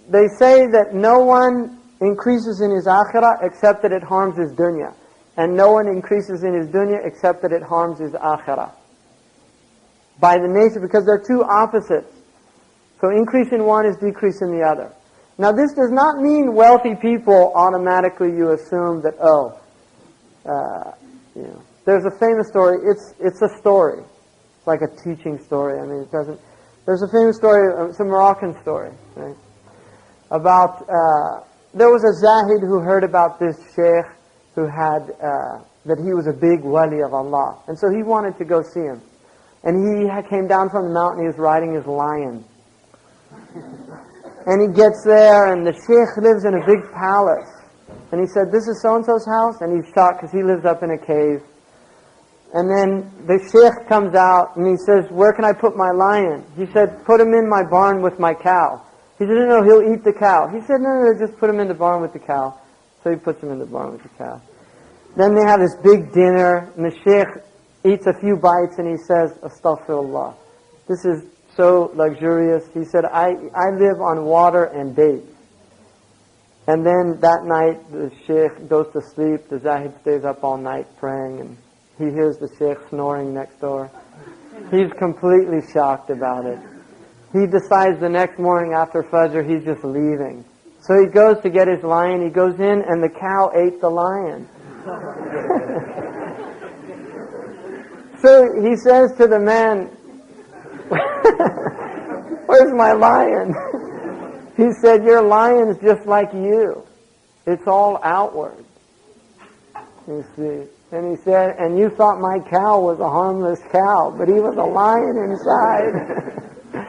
they say that no one increases in his akhirah except that it harms his dunya. And no one increases in his dunya except that it harms his akhirah. By the nature, because they're two opposites. So increase in one is decrease in the other. Now this does not mean wealthy people automatically you assume that, there's a famous story, it's a story. It's like a teaching story. I mean, it doesn't, there's a famous story, it's a Moroccan story, right? About, there was a Zahid who heard about this Sheikh who had, that he was a big wali of Allah. And so he wanted to go see him. And he came down from the mountain, he was riding his lion. And he gets there, and the Sheikh lives in a big palace. And he said, this is so-and-so's house? And he's shocked because he lives up in a cave. And then the Sheikh comes out, and he says, where can I put my lion? He said, put him in my barn with my cow. He said, no, he'll eat the cow. He said, no, just put him in the barn with the cow. So he puts him in the barn with the cow. Then they have this big dinner, and the Sheikh eats a few bites, and he says, Astaghfirullah. This is so luxurious. He said, I live on water and dates. And then that night, the Sheikh goes to sleep. The Zahid stays up all night praying, and he hears the Sheikh snoring next door. He's completely shocked about it. He decides the next morning after Fajr, he's just leaving. So he goes to get his lion. He goes in, and the cow ate the lion. So he says to the man, where's my lion? He said, your lion's just like you. It's all outward. You see. And he said, and you thought my cow was a harmless cow, but he was a lion inside.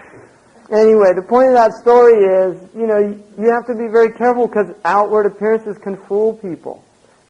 Anyway, the point of that story is, you have to be very careful because outward appearances can fool people.